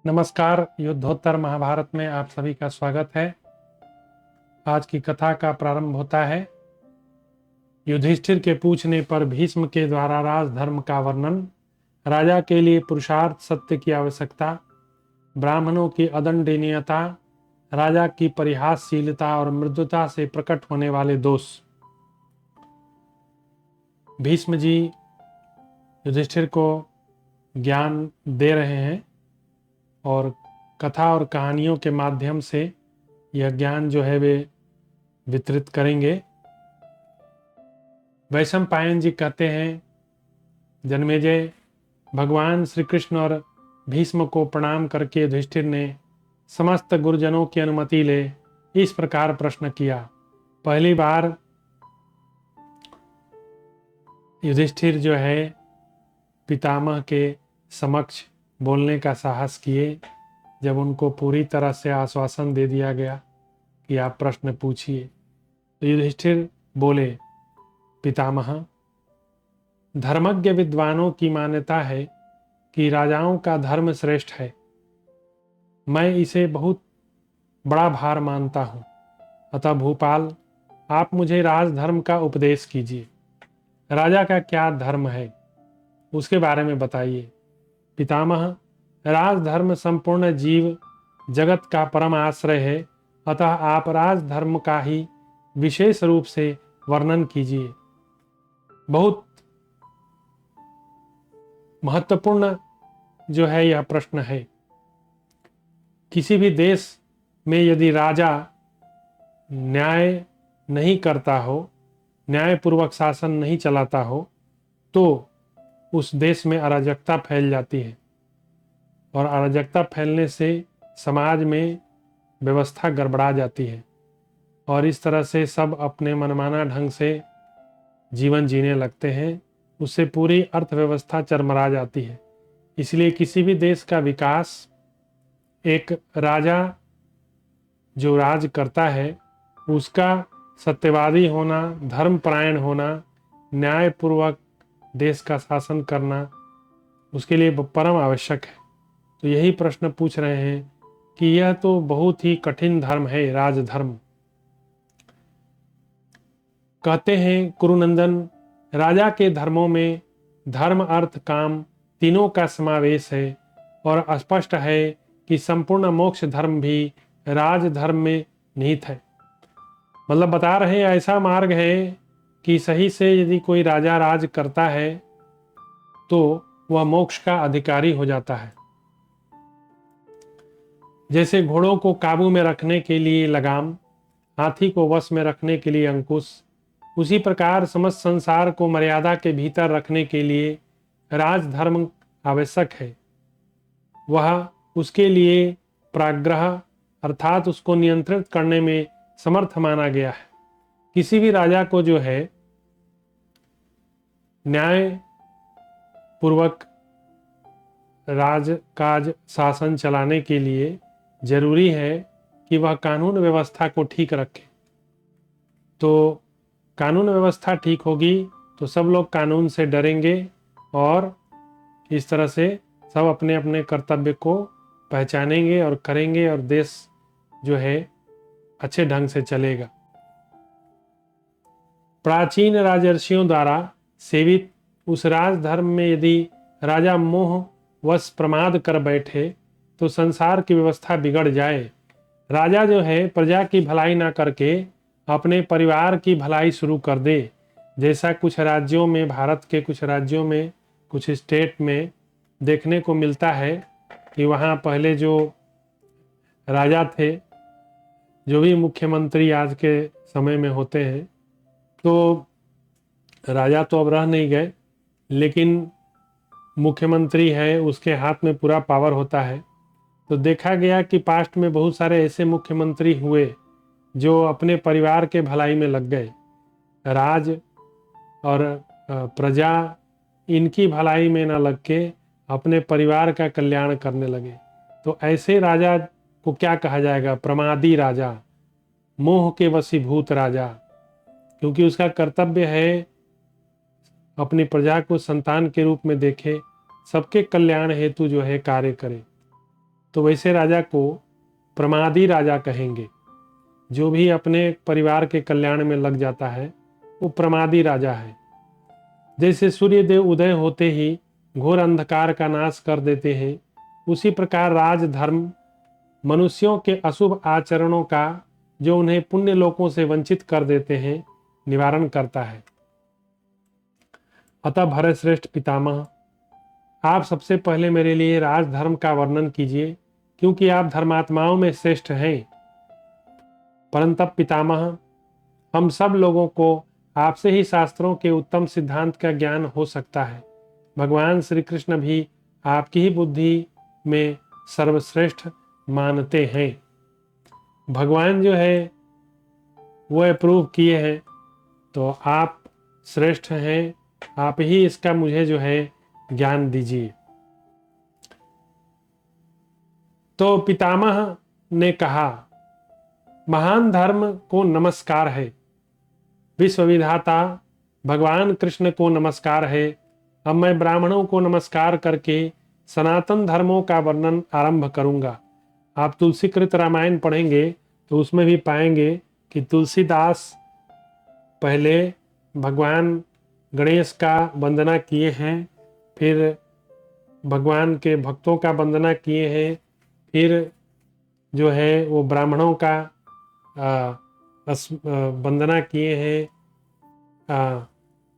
नमस्कार। युद्धोत्तर महाभारत में आप सभी का स्वागत है। आज की कथा का प्रारंभ होता है युधिष्ठिर के पूछने पर भीष्म के द्वारा राजधर्म का वर्णन, राजा के लिए पुरुषार्थ, सत्य की आवश्यकता, ब्राह्मणों की अदंडनीयता, राजा की परिहासशीलता और मृदुता से प्रकट होने वाले दोष। भीष्म जी युधिष्ठिर को ज्ञान दे रहे हैं और कथा और कहानियों के माध्यम से यह ज्ञान जो है वे वितरित करेंगे। वैशंपायन जी कहते हैं, जन्मेजय, भगवान श्री कृष्ण और भीष्म को प्रणाम करके युधिष्ठिर ने समस्त गुरुजनों की अनुमति ले इस प्रकार प्रश्न किया। पहली बार युधिष्ठिर जो है पितामह के समक्ष बोलने का साहस किए, जब उनको पूरी तरह से आश्वासन दे दिया गया कि आप प्रश्न पूछिए, तो युधिष्ठिर बोले, पितामह, धर्मज्ञ विद्वानों की मान्यता है कि राजाओं का धर्म श्रेष्ठ है। मैं इसे बहुत बड़ा भार मानता हूँ। अतः भूपाल, आप मुझे राजधर्म का उपदेश कीजिए। राजा का क्या धर्म है उसके बारे में बताइए। पितामह, राजधर्म संपूर्ण जीव जगत का परम आश्रय है। अतः आप राजधर्म का ही विशेष रूप से वर्णन कीजिए। बहुत महत्वपूर्ण जो है यह प्रश्न है। किसी भी देश में यदि राजा न्याय नहीं करता हो, न्यायपूर्वक शासन नहीं चलाता हो, तो उस देश में अराजकता फैल जाती है और अराजकता फैलने से समाज में व्यवस्था गड़बड़ा जाती है और इस तरह से सब अपने मनमाना ढंग से जीवन जीने लगते हैं। उससे पूरी अर्थव्यवस्था चरमरा जाती है। इसलिए किसी भी देश का विकास एक राजा जो राज करता है उसका सत्यवादी होना, धर्मपरायण होना, न्यायपूर्वक देश का शासन करना उसके लिए परम आवश्यक है। तो यही प्रश्न पूछ रहे हैं कि यह तो बहुत ही कठिन धर्म है, राजधर्म। कहते हैं कुरुनंदन, राजा के धर्मों में धर्म, अर्थ, काम तीनों का समावेश है और स्पष्ट है कि संपूर्ण मोक्ष धर्म भी राजधर्म में निहित है। मतलब बता रहे हैं ऐसा मार्ग है कि सही से यदि कोई राजा राज करता है तो वह मोक्ष का अधिकारी हो जाता है। जैसे घोड़ों को काबू में रखने के लिए लगाम, हाथी को वश में रखने के लिए अंकुश, उसी प्रकार समस्त संसार को मर्यादा के भीतर रखने के लिए राजधर्म आवश्यक है। वह उसके लिए प्राग्रह अर्थात उसको नियंत्रित करने में समर्थ माना गया है। किसी भी राजा को जो है न्याय पूर्वक राजकाज शासन चलाने के लिए जरूरी है कि वह कानून व्यवस्था को ठीक रखे। तो कानून व्यवस्था ठीक होगी तो सब लोग कानून से डरेंगे और इस तरह से सब अपने अपने कर्तव्य को पहचानेंगे और करेंगे और देश जो है अच्छे ढंग से चलेगा। प्राचीन राजर्षियों द्वारा सेवित उस राजधर्म में यदि राजा मोह वश प्रमाद कर बैठे तो संसार की व्यवस्था बिगड़ जाए। राजा जो है प्रजा की भलाई ना करके अपने परिवार की भलाई शुरू कर दे। जैसा कुछ राज्यों में, भारत के कुछ राज्यों में, कुछ स्टेट में देखने को मिलता है कि वहाँ पहले जो राजा थे, जो भी मुख्यमंत्री आज के समय में होते हैं, तो राजा तो अब रह नहीं गए, लेकिन मुख्यमंत्री है उसके हाथ में पूरा पावर होता है। तो देखा गया कि पास्ट में बहुत सारे ऐसे मुख्यमंत्री हुए जो अपने परिवार के भलाई में लग गए। राज और प्रजा इनकी भलाई में न लग के अपने परिवार का कल्याण करने लगे। तो ऐसे राजा को क्या कहा जाएगा? प्रमादी राजा, मोह के वशीभूत राजा, क्योंकि उसका कर्तव्य है अपनी प्रजा को संतान के रूप में देखे, सबके कल्याण हेतु जो है कार्य करे। तो वैसे राजा को प्रमादी राजा कहेंगे। जो भी अपने परिवार के कल्याण में लग जाता है वो प्रमादी राजा है। जैसे सूर्यदेव उदय होते ही घोर अंधकार का नाश कर देते हैं, उसी प्रकार राजधर्म मनुष्यों के अशुभ आचरणों का, जो उन्हें पुण्य लोकों से वंचित कर देते हैं, निवारण करता है। अतः भरतश्रेष्ठ पितामह, आप सबसे पहले मेरे लिए राजधर्म का वर्णन कीजिए, क्योंकि आप धर्मात्माओं में श्रेष्ठ हैं। परंतप पितामह, हम सब लोगों को आपसे ही शास्त्रों के उत्तम सिद्धांत का ज्ञान हो सकता है। भगवान श्री कृष्ण भी आपकी ही बुद्धि में सर्वश्रेष्ठ मानते हैं। भगवान जो है वो अप्रूव किए हैं, तो आप श्रेष्ठ हैं, आप ही इसका मुझे जो है ज्ञान दीजिए। तो पितामह ने कहा, महान धर्म को नमस्कार है, विश्वविधाता भगवान कृष्ण को नमस्कार है। अब मैं ब्राह्मणों को नमस्कार करके सनातन धर्मों का वर्णन आरंभ करूंगा। आप तुलसीकृत रामायण पढ़ेंगे तो उसमें भी पाएंगे कि तुलसीदास पहले भगवान गणेश का वंदना किए हैं, फिर भगवान के भक्तों का वंदना किए हैं, फिर जो है वो ब्राह्मणों का वंदना किए हैं।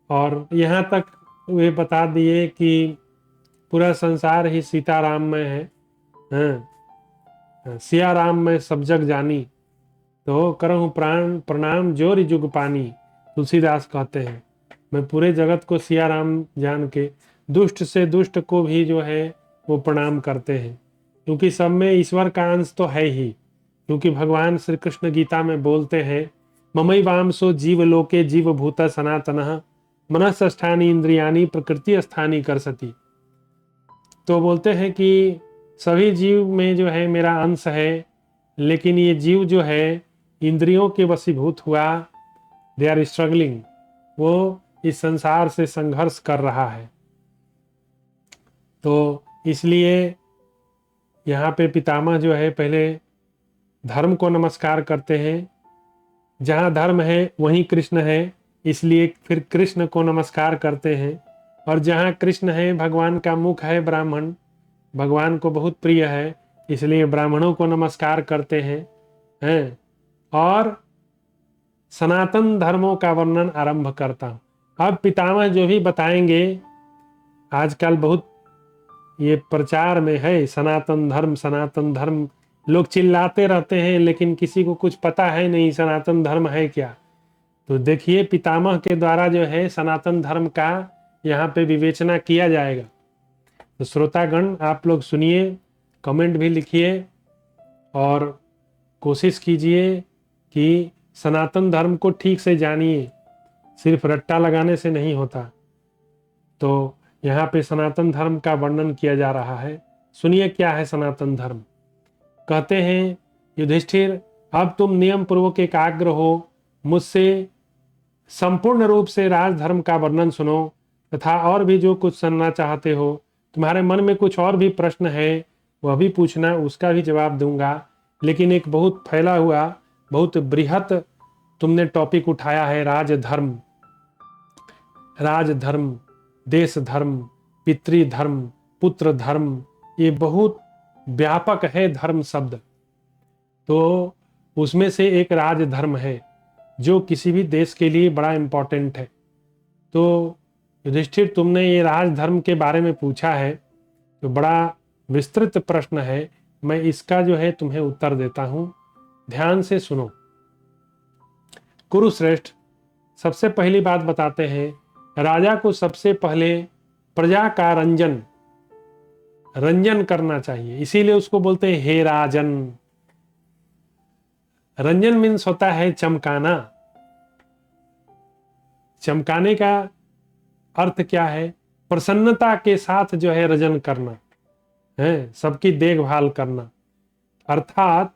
और यहाँ तक वे बता दिए कि पूरा संसार ही सीताराम में है, सिया राम में सब जग जानी, तो करहूँ प्राण प्रणाम जोरि जुग पानी। तुलसीदास कहते हैं मैं पूरे जगत को सिया राम जान के दुष्ट से दुष्ट को भी जो है वो प्रणाम करते हैं, क्योंकि सब में ईश्वर का अंश तो है ही। क्योंकि भगवान श्री कृष्ण गीता में बोलते हैं, ममई वामसो जीव लोके जीव भूत सनातन मनस्थानी इंद्रियानी प्रकृति स्थानी कर सती। तो बोलते हैं कि सभी जीव में जो है मेरा अंश है, लेकिन ये जीव जो है इंद्रियों के वशीभूत हुआ, दे आर स्ट्रगलिंग, वो इस संसार से संघर्ष कर रहा है। तो इसलिए यहाँ पे पितामह जो है पहले धर्म को नमस्कार करते हैं। जहाँ धर्म है वहीं कृष्ण है, इसलिए फिर कृष्ण को नमस्कार करते हैं। और जहाँ कृष्ण है, भगवान का मुख है ब्राह्मण, भगवान को बहुत प्रिय है, इसलिए ब्राह्मणों को नमस्कार करते हैं। और सनातन धर्मों का वर्णन आरंभ करता हूँ। अब पितामह जो भी बताएंगे, आजकल बहुत ये प्रचार में है सनातन धर्म, लोग चिल्लाते रहते हैं, लेकिन किसी को कुछ पता है नहीं सनातन धर्म है क्या। तो देखिए पितामह के द्वारा जो है सनातन धर्म का यहाँ पे विवेचना किया जाएगा। तो श्रोतागण आप लोग सुनिए, कमेंट भी लिखिए और कोशिश कीजिए कि सनातन धर्म को ठीक से जानिए, सिर्फ रट्टा लगाने से नहीं होता। तो यहाँ पे सनातन धर्म का वर्णन किया जा रहा है। सुनिए क्या है सनातन धर्म। कहते हैं, युधिष्ठिर अब तुम नियम पूर्वक एकाग्र हो, मुझसे संपूर्ण रूप से राजधर्म का वर्णन सुनो, तथा और भी जो कुछ सुनना चाहते हो, तुम्हारे मन में कुछ और भी प्रश्न है वह भी पूछना, उसका भी जवाब दूंगा। लेकिन एक बहुत फैला हुआ, बहुत बृहत तुमने टॉपिक उठाया है, राजधर्म, देश धर्म, पितृधर्म, पुत्र धर्म, ये बहुत व्यापक है धर्म शब्द। तो उसमें से एक राजधर्म है जो किसी भी देश के लिए बड़ा इंपॉर्टेंट है। तो युधिष्ठिर तुमने ये राजधर्म के बारे में पूछा है, तो बड़ा विस्तृत प्रश्न है, मैं इसका जो है तुम्हें उत्तर देता हूं, ध्यान से सुनो। कुरुश्रेष्ठ, सबसे पहली बात बताते हैं, राजा को सबसे पहले प्रजा का रंजन करना चाहिए, इसीलिए उसको बोलते हैं हे राजन। रंजन मीन्स होता है चमकाना। चमकाने का अर्थ क्या है? प्रसन्नता के साथ जो है रजन करना है, सबकी देखभाल करना। अर्थात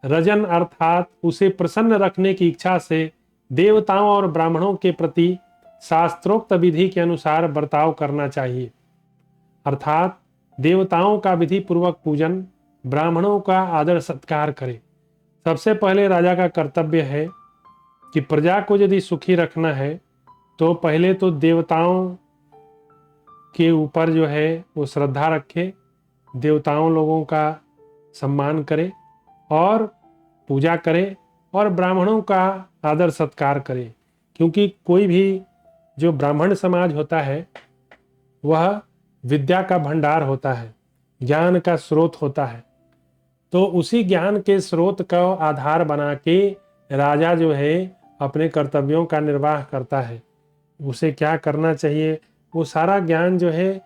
रजन अर्थात उसे प्रसन्न रखने की इच्छा से देवताओं और ब्राह्मणों के प्रति शास्त्रोक्त विधि के अनुसार बर्ताव करना चाहिए। अर्थात देवताओं का विधि पूर्वक पूजन ब्राह्मणों का आदर सत्कार करे। सबसे पहले राजा का कर्तव्य है कि प्रजा को यदि सुखी रखना है तो पहले तो देवताओं के ऊपर जो है वो श्रद्धा रखे, देवताओं लोगों का सम्मान करे और पूजा करे और ब्राह्मणों का आदर सत्कार करे। क्योंकि कोई भी जो ब्राह्मण समाज होता है वह विद्या का भंडार होता है, ज्ञान का स्रोत होता है। तो उसी ज्ञान के स्रोत का आधार बना के राजा जो है अपने कर्तव्यों का निर्वाह करता है। उसे क्या करना चाहिए, वो सारा ज्ञान जो है,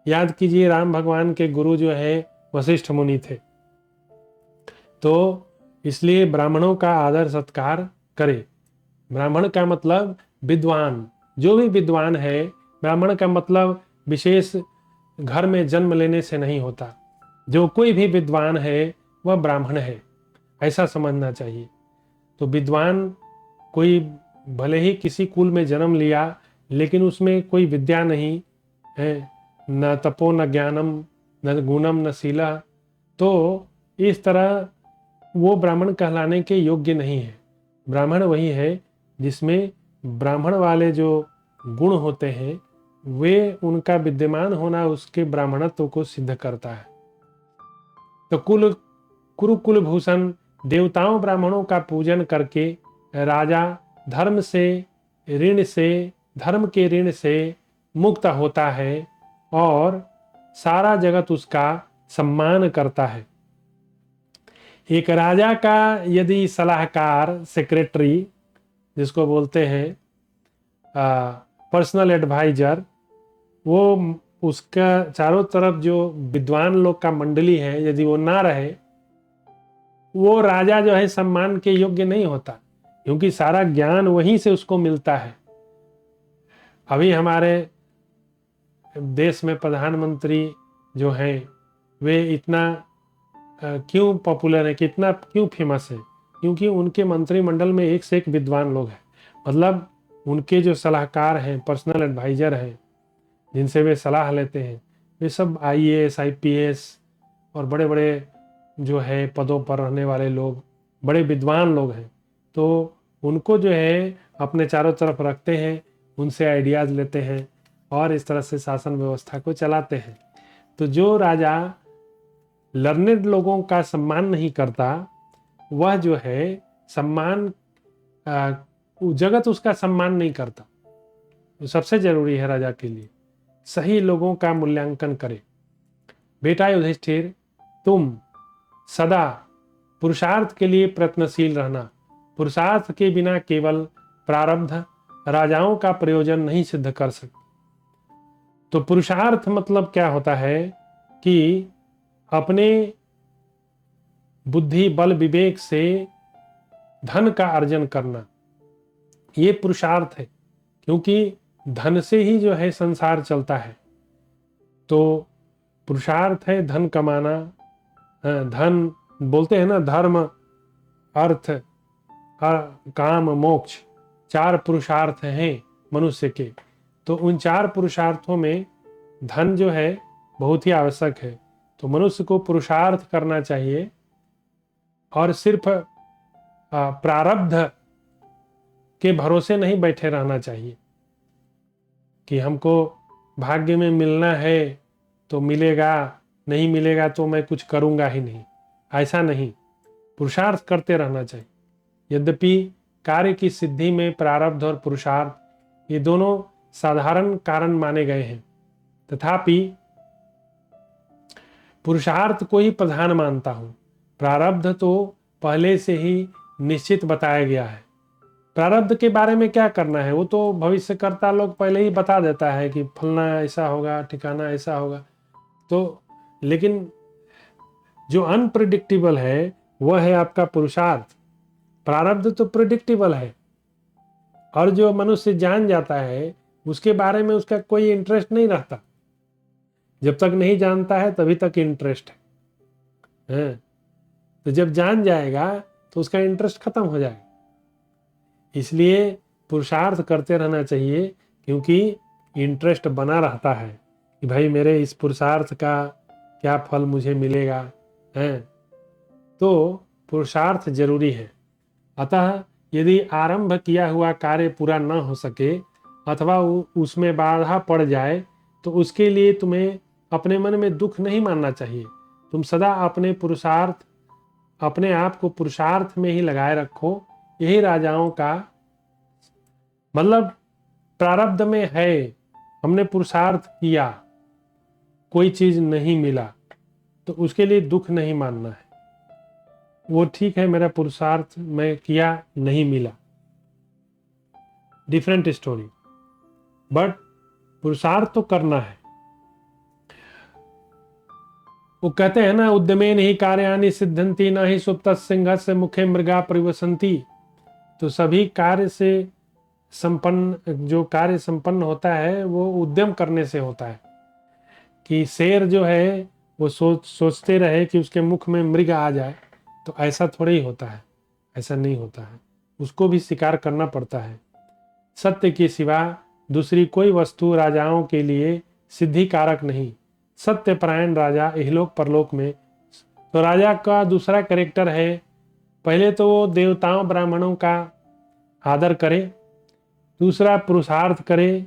याद कीजिए राम भगवान के गुरु जो है वशिष्ठ मुनि थे। तो इसलिए ब्राह्मणों का आदर सत्कार करे। ब्राह्मण का मतलब विद्वान, जो भी विद्वान है। ब्राह्मण का मतलब विशेष घर में जन्म लेने से नहीं होता। जो कोई भी विद्वान है वह ब्राह्मण है, ऐसा समझना चाहिए। तो विद्वान कोई भले ही किसी कुल में जन्म लिया लेकिन उसमें कोई विद्या नहीं है, न तपो न ज्ञानम न गुणम न शीला, तो इस तरह वो ब्राह्मण कहलाने के योग्य नहीं है। ब्राह्मण वही है जिसमें ब्राह्मण वाले जो गुण होते हैं वे उनका विद्यमान होना उसके ब्राह्मणत्व को सिद्ध करता है। तो कुरुकुल भूषण देवताओं ब्राह्मणों का पूजन करके राजा धर्म के ऋण से मुक्त होता है और सारा जगत उसका सम्मान करता है। एक राजा का यदि सलाहकार, सेक्रेटरी जिसको बोलते हैं पर्सनल एडवाइजर, वो उसका चारों तरफ जो विद्वान लोग का मंडली है यदि वो ना रहे, वो राजा जो है सम्मान के योग्य नहीं होता, क्योंकि सारा ज्ञान वहीं से उसको मिलता है। अभी हमारे देश में प्रधानमंत्री जो हैं वे इतना क्यों पॉपुलर है, कितना क्यों फेमस है, क्योंकि उनके मंत्रिमंडल में एक से एक विद्वान लोग हैं। मतलब उनके जो सलाहकार हैं, पर्सनल एडवाइजर हैं, जिनसे वे सलाह लेते हैं, वे सब आईएएस, आईपीएस और बड़े बड़े जो है पदों पर रहने वाले लोग, बड़े विद्वान लोग हैं। तो उनको जो है अपने चारों तरफ रखते हैं, उनसे आइडियाज़ लेते हैं और इस तरह से शासन व्यवस्था को चलाते हैं। तो जो राजा लर्नेड लोगों का सम्मान नहीं करता, वह जो है सम्मान जगत उसका सम्मान नहीं करता। तो सबसे जरूरी है राजा के लिए सही लोगों का मूल्यांकन करे। बेटा युधिष्ठिर, तुम सदा पुरुषार्थ के लिए प्रयत्नशील रहना। पुरुषार्थ के बिना केवल प्रारब्ध राजाओं का प्रयोजन नहीं सिद्ध कर सकते। तो पुरुषार्थ मतलब क्या होता है कि अपने बुद्धि बल विवेक से धन का अर्जन करना, ये पुरुषार्थ है। क्योंकि धन से ही जो है संसार चलता है। तो पुरुषार्थ है धन कमाना। धन बोलते हैं ना, धर्म अर्थ काम मोक्ष, 4 पुरुषार्थ हैं मनुष्य के। तो उन 4 पुरुषार्थों में धन जो है बहुत ही आवश्यक है। तो मनुष्य को पुरुषार्थ करना चाहिए और सिर्फ प्रारब्ध के भरोसे नहीं बैठे रहना चाहिए कि हमको भाग्य में मिलना है तो मिलेगा, नहीं मिलेगा तो मैं कुछ करूंगा ही नहीं। ऐसा नहीं, पुरुषार्थ करते रहना चाहिए। यद्यपि कार्य की सिद्धि में प्रारब्ध और पुरुषार्थ ये दोनों साधारण कारण माने गए हैं, तथापि पुरुषार्थ को ही प्रधान मानता हूं। प्रारब्ध तो पहले से ही निश्चित बताया गया है। प्रारब्ध के बारे में क्या करना है वो तो भविष्यकर्ता लोग पहले ही बता देता है कि फलना ऐसा होगा, ठिकाना ऐसा होगा। तो लेकिन जो अनप्रिडिक्टेबल है वह है आपका पुरुषार्थ। प्रारब्ध तो प्रिडिक्टेबल है, और जो मनुष्य जान जाता है उसके बारे में उसका कोई इंटरेस्ट नहीं रहता। जब तक नहीं जानता है तभी तक इंटरेस्ट है। तो जब जान जाएगा तो उसका इंटरेस्ट खत्म हो जाएगा। इसलिए पुरुषार्थ करते रहना चाहिए, क्योंकि इंटरेस्ट बना रहता है कि भाई मेरे इस पुरुषार्थ का क्या फल मुझे मिलेगा। हैं, तो पुरुषार्थ जरूरी है। अतः यदि आरंभ किया हुआ कार्य पूरा न हो सके अथवा उसमें बाधा पड़ जाए तो उसके लिए तुम्हें अपने मन में दुख नहीं मानना चाहिए। तुम सदा अपने आप को पुरुषार्थ में ही लगाए रखो। यही राजाओं का मतलब प्रारब्ध में है। हमने पुरुषार्थ किया, कोई चीज नहीं मिला तो उसके लिए दुख नहीं मानना है। वो ठीक है, मेरा पुरुषार्थ मैं किया, नहीं मिला, डिफरेंट स्टोरी, बट पुरुषार्थ तो करना है। वो कहते हैं ना, उद्यमे नहीं कार्यानि सिद्धंति न ही सुप्त सिंह से मुखे मृगा परिवसंती। तो सभी कार्य से जो कार्य संपन्न होता है वो उद्यम करने से होता है। कि शेर जो है वो सोचते रहे कि उसके मुख में मृग आ जाए, तो ऐसा थोड़ा ही होता है, ऐसा नहीं होता है, उसको भी स्वीकार करना पड़ता है। सत्य के सिवा दूसरी कोई वस्तु राजाओं के लिए सिद्धि कारक नहीं। सत्यपरायण राजा इहलोक परलोक में। तो राजा का दूसरा कैरेक्टर है, पहले तो वो देवताओं ब्राह्मणों का आदर करे, दूसरा पुरुषार्थ करे,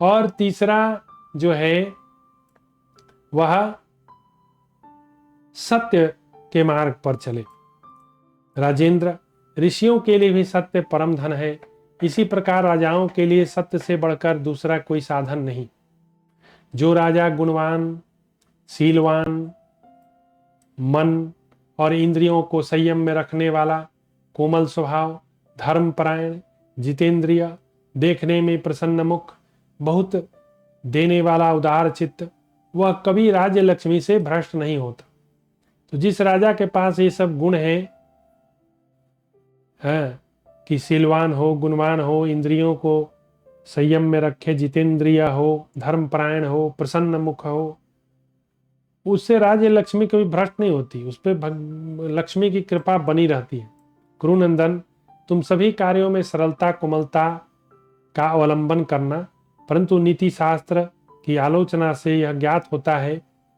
और तीसरा जो है वह सत्य के मार्ग पर चले। राजेंद्र, ऋषियों के लिए भी सत्य परम धन है। इसी प्रकार राजाओं के लिए सत्य से बढ़कर दूसरा कोई साधन नहीं। जो राजा गुणवान, शीलवान, मन और इंद्रियों को संयम में रखने वाला, कोमल स्वभाव, धर्मपरायण, जितेंद्रिय, देखने में प्रसन्न मुख, बहुत देने वाला उदार चित्त, वह कभी राज्य लक्ष्मी से भ्रष्ट नहीं होता। तो जिस राजा के पास ये सब गुण हैं, कि शीलवान हो, गुणवान हो, इंद्रियों को संयम में रखे, जितेंद्रिय हो, धर्मपरायण हो, प्रसन्न मुख हो, उससे राज्य लक्ष्मी कभी भ्रष्ट नहीं होती, उस पर लक्ष्मी की कृपा बनी रहती है। कुरुनंदन, तुम सभी कार्यों में सरलता कोमलता का अवलंबन करना, परंतु नीति शास्त्र की आलोचना से यह ज्ञात होता है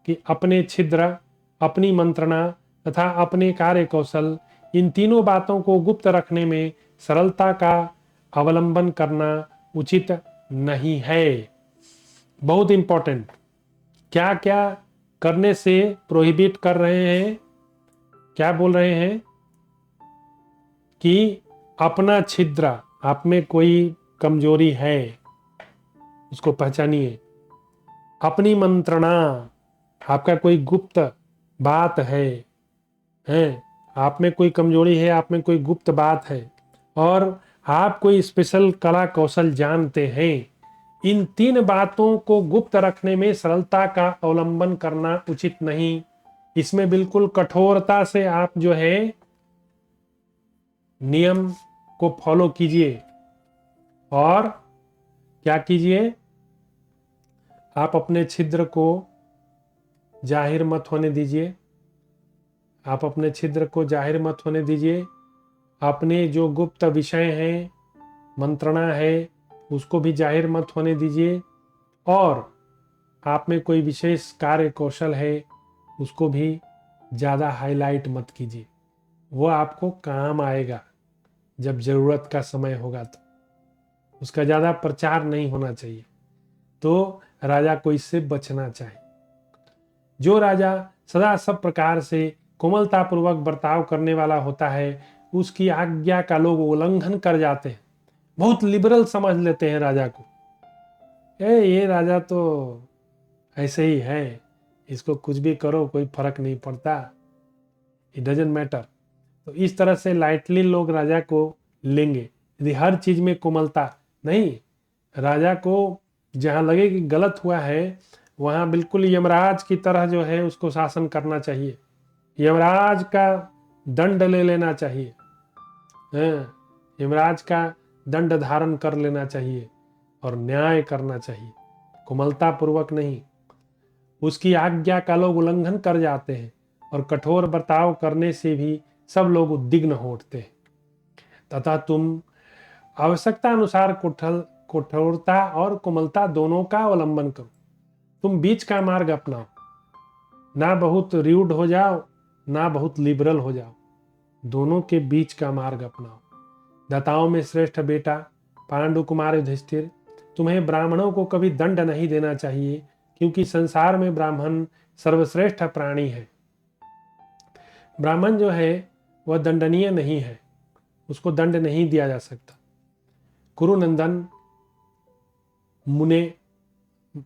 कि अपने छिद्र, अपनी मंत्रणा तथा अपने कार्य कौशल, इन तीनों बातों को गुप्त रखने में सरलता का अवलंबन करना उचित नहीं है। बहुत इंपॉर्टेंट। क्या क्या करने से प्रोहिबिट कर रहे हैं, क्या बोल रहे हैं कि अपना छिद्र, आप में कोई कमजोरी है उसको पहचानिए। अपनी मंत्रणा, आपका कोई गुप्त बात है, आप में कोई कमजोरी है, आप में कोई गुप्त बात है, और आप कोई स्पेशल कला कौशल जानते हैं। इन तीन बातों को गुप्त रखने में सरलता का अवलंबन करना उचित नहीं। इसमें बिल्कुल कठोरता से आप जो है नियम को फॉलो कीजिए। और क्या कीजिए, आप अपने छिद्र को जाहिर मत होने दीजिए। आप अपने छिद्र को जाहिर मत होने दीजिए। अपने जो गुप्त विषय हैं, मंत्रणा है, उसको भी जाहिर मत होने दीजिए। और आप में कोई विशेष कार्य कौशल है, उसको भी ज़्यादा हाईलाइट मत कीजिए। वो आपको काम आएगा जब ज़रूरत का समय होगा, तो उसका ज़्यादा प्रचार नहीं होना चाहिए। तो राजा को इससे बचना चाहिए। जो राजा सदा सब प्रकार से कोमलतापूर्वक बर्ताव करने वाला होता है, उसकी आज्ञा का लोग उल्लंघन कर जाते हैं, बहुत लिबरल समझ लेते हैं राजा को। ये राजा तो ऐसे ही है, इसको कुछ भी करो कोई फर्क नहीं पड़ता, इट डजंट मैटर। तो इस तरह से लाइटली लोग राजा को लेंगे। यदि हर चीज में कोमलता नहीं, राजा को जहां लगे कि गलत हुआ है, वहां बिल्कुल यमराज की तरह जो है उसको शासन करना चाहिए। यमराज का दंड ले लेना चाहिए, यमराज का दंड धारण कर लेना चाहिए और न्याय करना चाहिए, कोमलता पूर्वक नहीं। उसकी आज्ञा का लोग उल्लंघन कर जाते हैं और कठोर बर्ताव करने से भी सब लोग उद्विग्न हो उठते हैं। तथा तुम आवश्यकता अनुसार कठोरता और कोमलता दोनों का अवलंबन करो। तुम बीच का मार्ग अपनाओ, ना बहुत र्यूड हो जाओ, ना बहुत लिबरल हो जाओ, दोनों के बीच का मार्ग अपनाओ। दाताओं में श्रेष्ठ बेटा पांडु कुमार युधिष्ठिर, तुम्हें ब्राह्मणों को कभी दंड नहीं देना चाहिए, क्योंकि संसार में ब्राह्मण सर्वश्रेष्ठ प्राणी है। ब्राह्मण जो है वह दंडनीय नहीं है, उसको दंड नहीं दिया जा सकता। कुरुनंदन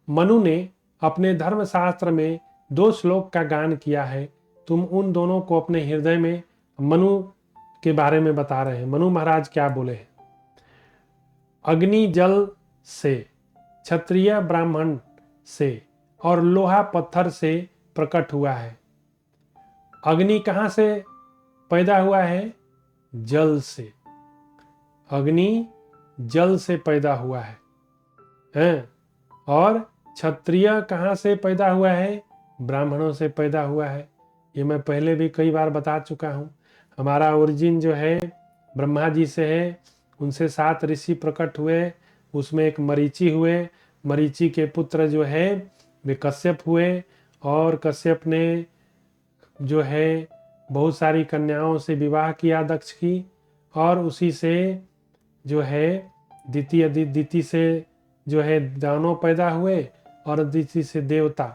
मनु ने अपने धर्मशास्त्र में 2 श्लोक का गान किया है। तुम उन दोनों को अपने हृदय में मनु के बारे में बता रहे हैं। मनु महाराज क्या बोले हैं? अग्नि जल से, क्षत्रिय ब्राह्मण से और लोहा पत्थर से प्रकट हुआ है। अग्नि कहाँ से पैदा हुआ है? जल से। अग्नि जल से पैदा हुआ है। और क्षत्रिय कहाँ से पैदा हुआ है? ब्राह्मणों से पैदा हुआ है। ये मैं पहले भी कई बार बता चुका हूँ। हमारा ओरिजिन जो है ब्रह्मा जी से है, उनसे 7 ऋषि प्रकट हुए, उसमें एक मरीचि हुए। मरीचि के पुत्र जो है वे कश्यप हुए, और कश्यप ने जो है बहुत सारी कन्याओं से विवाह किया दक्ष की, और उसी से जो है दिति से जो है दानव पैदा हुए, और दिति से देवता।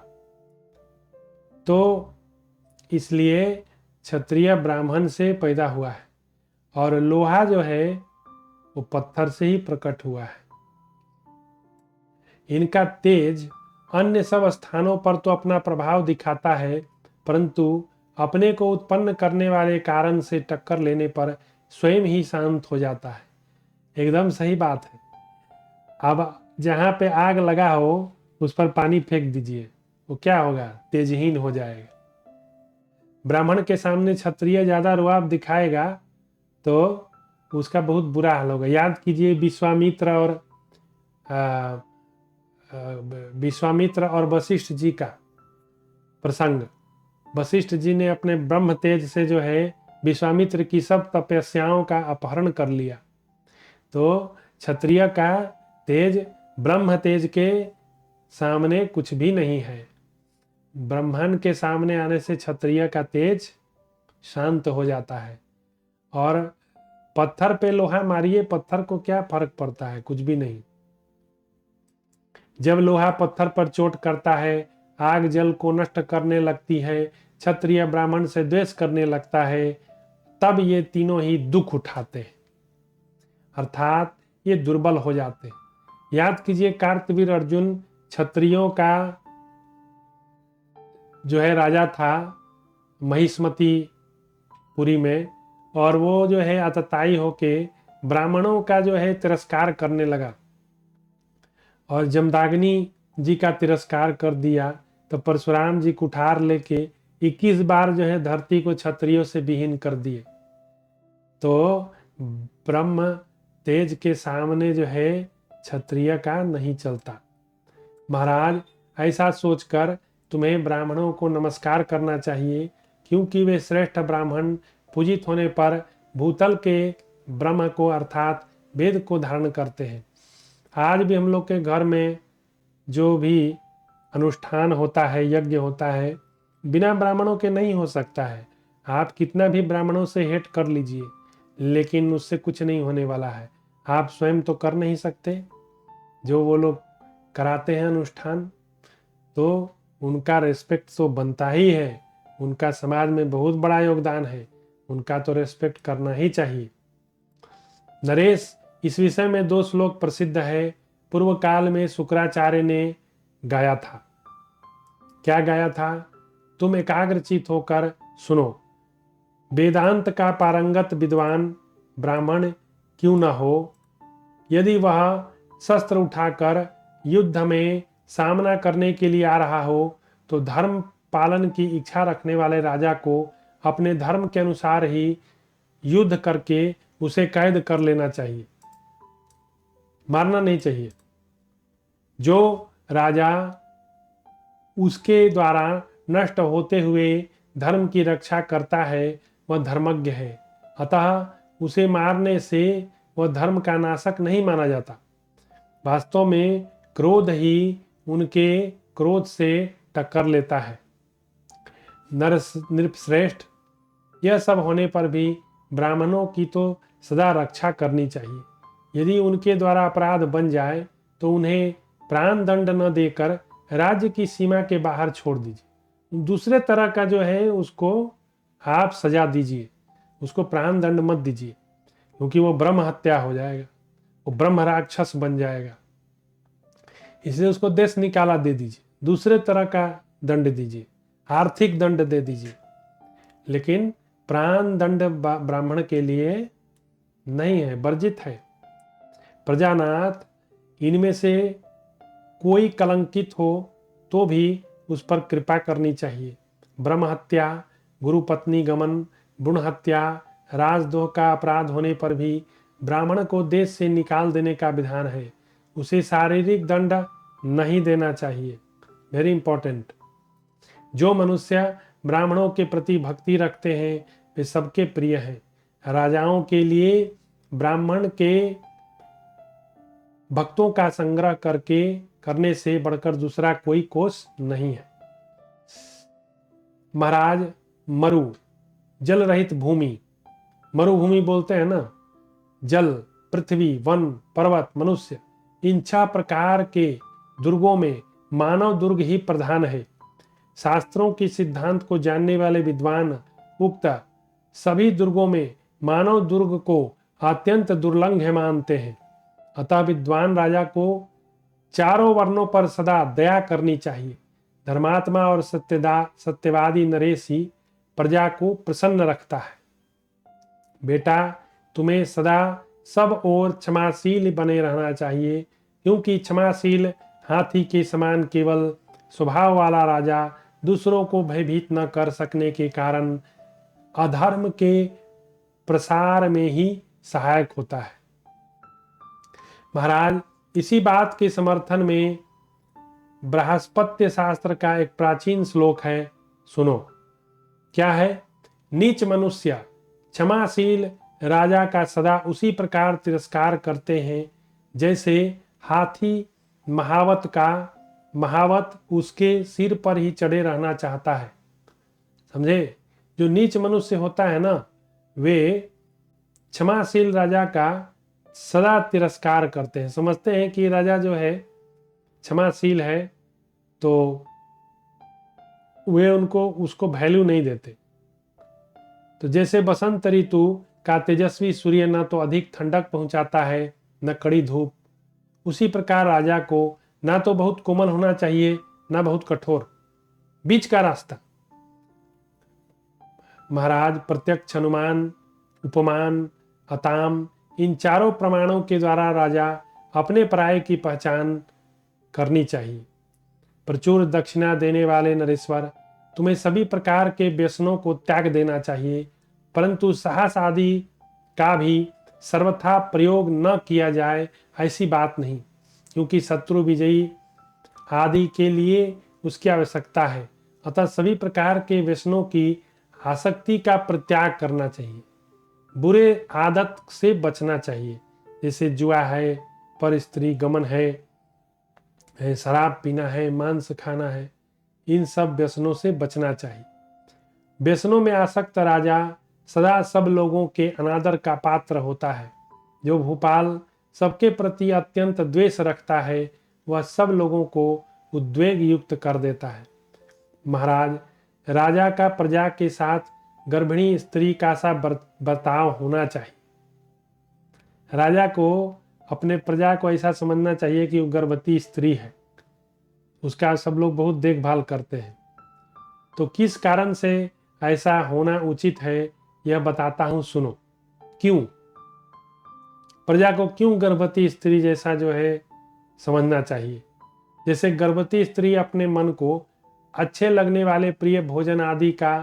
तो इसलिए क्षत्रिय ब्राह्मण से पैदा हुआ है, और लोहा जो है वो पत्थर से ही प्रकट हुआ है। इनका तेज अन्य सब स्थानों पर तो अपना प्रभाव दिखाता है, परंतु अपने को उत्पन्न करने वाले कारण से टक्कर लेने पर स्वयं ही शांत हो जाता है। एकदम सही बात है। अब जहाँ पे आग लगा हो उस पर पानी फेंक दीजिए, वो क्या होगा? तेजहीन हो जाएगा। ब्राह्मण के सामने क्षत्रिय ज्यादा रुआब दिखाएगा तो उसका बहुत बुरा हाल होगा। याद कीजिए विश्वामित्र और वशिष्ठ जी का प्रसंग। वशिष्ठ जी ने अपने ब्रह्म तेज से जो है विश्वामित्र की सब तपस्याओं का अपहरण कर लिया। तो क्षत्रिय का तेज ब्रह्म तेज के सामने कुछ भी नहीं है। ब्राह्मण के सामने आने से क्षत्रिय का तेज शांत हो जाता है। और पत्थर पे लोहा मारिए, पत्थर को क्या फर्क पड़ता है? कुछ भी नहीं। जब लोहा पत्थर पर चोट करता है, आग जल को नष्ट करने लगती है, क्षत्रिय ब्राह्मण से द्वेष करने लगता है, तब ये तीनों ही दुख उठाते हैं, अर्थात ये दुर्बल हो जाते हैं। याद कीजिए कार्तवीर अर्जुन क्षत्रियों का जो है राजा था महिष्मती पुरी में, और वो जो है आतताई होके ब्राह्मणों का जो है तिरस्कार करने लगा, और जमदाग्नि जी का तिरस्कार कर दिया। तो परशुराम जी कुठार लेके 21 बार जो है धरती को क्षत्रियों से विहीन कर दिए। तो ब्रह्म तेज के सामने जो है क्षत्रिय का नहीं चलता। महाराज, ऐसा सोचकर तुम्हें ब्राह्मणों को नमस्कार करना चाहिए, क्योंकि वे श्रेष्ठ ब्राह्मण पूजित होने पर भूतल के ब्रह्म को अर्थात वेद को धारण करते हैं। आज भी हम लोग के घर में जो भी अनुष्ठान होता है, यज्ञ होता है, बिना ब्राह्मणों के नहीं हो सकता है। आप कितना भी ब्राह्मणों से हेट कर लीजिए, लेकिन उससे कुछ नहीं होने वाला है। आप स्वयं तो कर नहीं सकते। जो वो लोग कराते हैं अनुष्ठान, तो उनका रेस्पेक्ट तो बनता ही है। उनका समाज में बहुत बड़ा योगदान है, उनका तो रेस्पेक्ट करना ही चाहिए। नरेश, इस विषय में 2 श्लोक प्रसिद्ध है, पूर्व काल में शुक्राचार्य ने गाया था। क्या गाया था? तुम एकाग्रचित होकर सुनो। वेदांत का पारंगत विद्वान ब्राह्मण क्यों न हो, यदि वह शस्त्र उठाकर युद्ध में सामना करने के लिए आ रहा हो, तो धर्म पालन की इच्छा रखने वाले राजा को अपने धर्म के अनुसार ही युद्ध करके उसे कैद कर लेना चाहिए, मारना नहीं चाहिए। जो राजा उसके द्वारा नष्ट होते हुए धर्म की रक्षा करता है वह धर्मज्ञ है, अतः उसे मारने से वह धर्म का नाशक नहीं माना जाता। वास्तव में क्रोध ही उनके क्रोध से टक्कर लेता है। नृपश्रेष्ठ, यह सब होने पर भी ब्राह्मणों की तो सदा रक्षा करनी चाहिए। यदि उनके द्वारा अपराध बन जाए तो उन्हें प्राण दंड न देकर राज्य की सीमा के बाहर छोड़ दीजिए। दूसरे तरह का जो है उसको आप सजा दीजिए, उसको प्राण दंड मत दीजिए, क्योंकि वो ब्रह्म हत्या हो जाएगा, वो ब्रह्म राक्षस बन जाएगा। इसलिए उसको देश निकाला दे दीजिए, दूसरे तरह का दंड दीजिए, आर्थिक दंड दे दीजिए, लेकिन प्राण दंड ब्राह्मण के लिए नहीं है, वर्जित है। प्रजानाथ, इनमें से कोई कलंकित हो तो भी उस पर कृपा करनी चाहिए। ब्रह्म हत्या, गुरु पत्नी गमन, भ्रूण हत्या, राजद्रोह का अपराध होने पर भी ब्राह्मण को देश से निकाल देने का विधान है। उसे शारीरिक दंड नहीं देना चाहिए। Very important. जो मनुष्य ब्राह्मणों के प्रति भक्ति रखते हैं वे सबके प्रिय हैं। राजाओं के लिए ब्राह्मण के भक्तों का संग्रह करने से बढ़कर दूसरा कोई कोष नहीं है। महाराज, मरु, जल रहित भूमि, मरुभूमि बोलते हैं ना, जल, पृथ्वी, वन, पर्वत, मनुष्य, इन 6 प्रकार के दुर्गों में मानव दुर्ग ही प्रधान है। शास्त्रों के सिद्धांत को जानने वाले विद्वान उक्त सभी दुर्गों में मानव दुर्ग को अत्यंत दुर्लंघ मानते हैं। अतः विद्वान राजा को चारों वर्णों पर सदा दया करनी चाहिए। धर्मात्मा और सत्यवादी नरेश ही प्रजा को प्रसन्न रखता है। बेटा, तुम्हें सदा सब ओर क्षमाशील बने रहना चाहिए, क्योंकि क्षमाशील हाथी के समान केवल स्वभाव वाला राजा दूसरों को भयभीत न कर सकने के कारण अधर्म के प्रसार में ही सहायक होता है। महाराज, इसी बात के समर्थन में बृहस्पत्य शास्त्र का एक प्राचीन श्लोक है, सुनो। क्या है? नीच मनुष्य क्षमाशील राजा का सदा उसी प्रकार तिरस्कार करते हैं जैसे हाथी महावत उसके सिर पर ही चढ़े रहना चाहता है। समझे? जो नीच मनुष्य होता है ना, वे क्षमाशील राजा का सदा तिरस्कार करते हैं। समझते हैं कि राजा जो है क्षमाशील है, तो वे उसको वैल्यू नहीं देते। तो जैसे बसंत ऋतु का तेजस्वी सूर्य न तो अधिक ठंडक पहुंचाता है न कड़ी धूप, उसी प्रकार राजा को ना तो बहुत कोमल होना चाहिए ना बहुत कठोर, बीच का रास्ता। महाराज, प्रत्यक्ष, अनुमान, उपमान, अताम, इन चारों प्रमाणों के द्वारा राजा अपने पराये की पहचान करनी चाहिए। प्रचुर दक्षिणा देने वाले नरेश्वर, तुम्हें सभी प्रकार के व्यसनों को त्याग देना चाहिए, परंतु साहस आदि का भी सर्वथा प्रयोग न किया जाए ऐसी बात नहीं, क्योंकि शत्रु विजयी आदि के लिए उसकी आवश्यकता है। अतः सभी प्रकार के व्यसनों की आसक्ति का परित्याग करना चाहिए। बुरे आदत से बचना चाहिए, जैसे जुआ है, पर स्त्री गमन है, शराब पीना है, मांस खाना है, इन सब व्यसनों से बचना चाहिए। व्यसनों में आसक्त राजा सदा सब लोगों के अनादर का पात्र होता है। जो भूपाल सबके प्रति अत्यंत द्वेष रखता है, वह सब लोगों को उद्वेग युक्त कर देता है। महाराज, राजा का प्रजा के साथ गर्भिणी स्त्री का सा बर्ताव होना चाहिए। राजा को अपने प्रजा को ऐसा समझना चाहिए कि वो गर्भवती स्त्री है, उसका सब लोग बहुत देखभाल करते हैं। तो किस कारण से ऐसा होना उचित है यह बताता हूं, सुनो। क्यों प्रजा को क्यों गर्भवती स्त्री जैसा जो है समझना चाहिए? जैसे गर्भवती स्त्री अपने मन को अच्छे लगने वाले प्रिय भोजन आदि का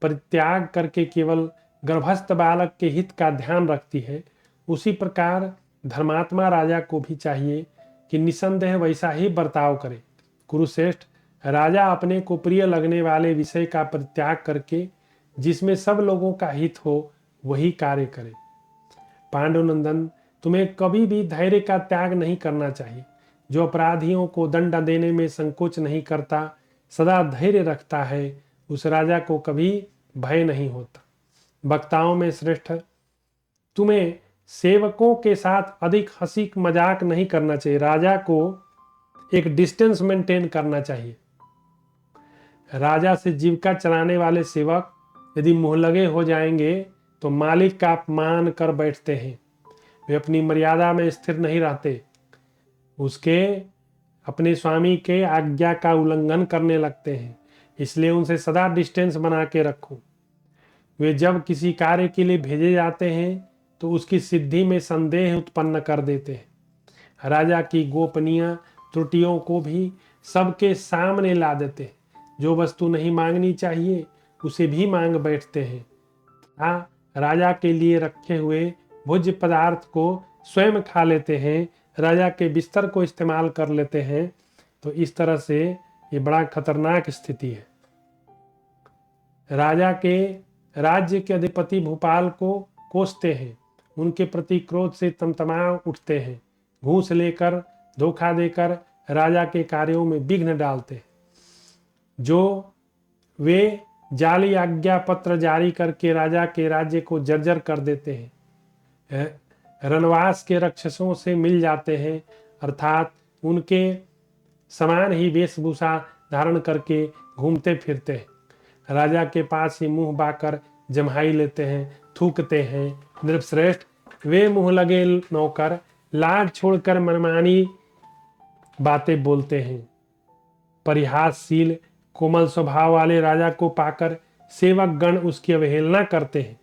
परित्याग करके केवल गर्भस्थ बालक के हित का ध्यान रखती है, उसी प्रकार धर्मात्मा राजा को भी चाहिए कि निसंदेह वैसा ही बर्ताव करे। कुरुश्रेष्ठ, राजा अपने को प्रिय लगने वाले विषय का परित्याग करके जिसमें सब लोगों का हित हो वही कार्य करे। पांडुनंदन, तुम्हें कभी भी धैर्य का त्याग नहीं करना चाहिए। जो अपराधियों को दंड देने में संकोच नहीं करता, सदा धैर्य रखता है, उस राजा को कभी भय नहीं होता। वक्ताओं में श्रेष्ठ। तुम्हें सेवकों के साथ अधिक हंसी मजाक नहीं करना चाहिए। राजा को एक डिस्टेंस मेंटेन करना चाहिए। राजा से जीविका चलाने वाले सेवक यदि मुंहलगे हो जाएंगे तो मालिक का अपमान कर बैठते हैं। वे अपनी मर्यादा में स्थिर नहीं रहते, उसके अपने स्वामी के आज्ञा का उल्लंघन करने लगते हैं। इसलिए उनसे सदा डिस्टेंस बना के रखो। वे जब किसी कार्य के लिए भेजे जाते हैं तो उसकी सिद्धि में संदेह उत्पन्न कर देते हैं। राजा की गोपनीय त्रुटियों को भी सबके सामने ला देते हैं। जो वस्तु नहीं मांगनी चाहिए उसे भी मांग बैठते हैं। राजा के लिए रखे हुए भोज्य पदार्थ को स्वयं खा लेते हैं। राजा के बिस्तर को इस्तेमाल कर लेते हैं। तो इस तरह से ये बड़ा खतरनाक स्थिति है। राजा के राज्य के अधिपति भूपाल को कोसते हैं, उनके प्रति क्रोध से तमतमा उठते हैं, घूस लेकर धोखा देकर राजा के कार्यों में विघ्न डालते हैं। जो वे जाली आज्ञा पत्र जारी करके राजा के राज्य को जर्जर कर देते हैं, रनवास के राक्षसों से मिल जाते हैं, अर्थात उनके समान ही वेशभूषा धारण करके घूमते फिरते हैं। राजा के पास ही मुंह बाकर जम्हाई लेते हैं, थूकते हैं। नृपश्रेष्ठ वे मुंह लगे नौकर लाज छोड़कर मनमानी बातें बोलते हैं। परिहासशील कोमल स्वभाव वाले राजा को पाकर सेवक गण उसकी अवहेलना करते हैं।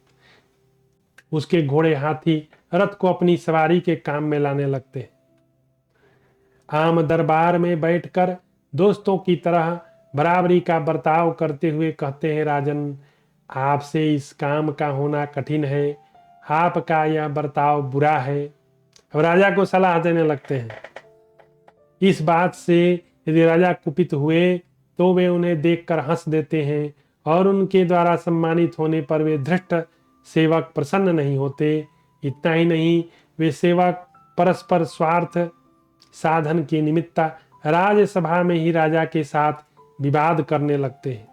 उसके घोड़े हाथी रथ को अपनी सवारी के काम में लाने लगते हैं। आम दरबार में बैठकर दोस्तों की तरह बराबरी का बर्ताव करते हुए कहते हैं, राजन आपसे इस काम का होना कठिन है, आपका यह बर्ताव बुरा है। अब राजा को सलाह देने लगते हैं। इस बात से यदि राजा कुपित हुए तो वे उन्हें देखकर हंस देते हैं और उनके द्वारा सम्मानित होने पर वे धृष्ट सेवक प्रसन्न नहीं होते। इतना ही नहीं, वे सेवक परस्पर स्वार्थ साधन के निमित्त राजसभा में ही राजा के साथ विवाद करने लगते हैं।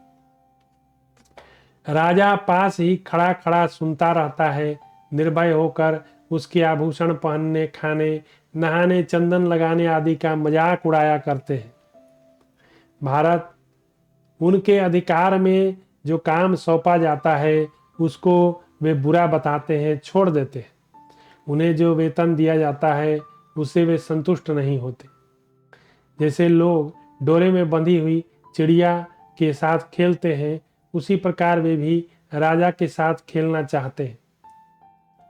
राजा पास ही खड़ा खड़ा सुनता रहता है, निर्भय होकर उसके आभूषण पहनने, खाने, नहाने, चंदन लगाने आदि का मजाक उड़ाया करते हैं। भारत उनके अधिकार में जो काम सौंपा जाता है उसको वे बुरा बताते हैं, छोड़ देते हैं। उन्हें जो वेतन दिया जाता है उससे वे संतुष्ट नहीं होते। जैसे लोग डोरे में बंधी हुई चिड़िया के साथ खेलते हैं, उसी प्रकार वे भी राजा के साथ खेलना चाहते हैं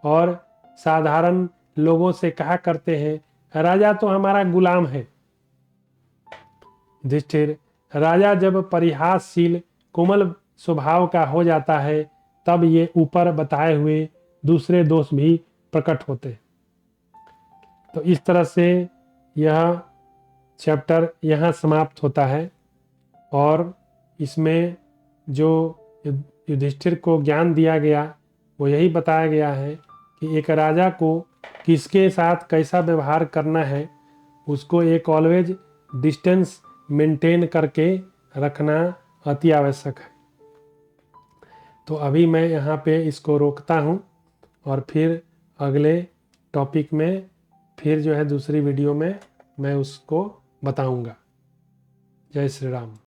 और साधारण लोगों से कहा करते हैं, राजा तो हमारा गुलाम है। युधिष्ठिर, राजा जब परिहासशील कोमल स्वभाव का हो जाता है तब ये ऊपर बताए हुए दूसरे दोष भी प्रकट होते। तो इस तरह से यह चैप्टर यहाँ समाप्त होता है और इसमें जो युधिष्ठिर को ज्ञान दिया गया वो यही बताया गया है कि एक राजा को किसके साथ कैसा व्यवहार करना है, उसको एक ऑलवेज डिस्टेंस मेंटेन करके रखना अति आवश्यक है। तो अभी मैं यहाँ पे इसको रोकता हूँ और फिर अगले टॉपिक में फिर जो है दूसरी वीडियो में मैं उसको बताऊँगा। जय श्री राम।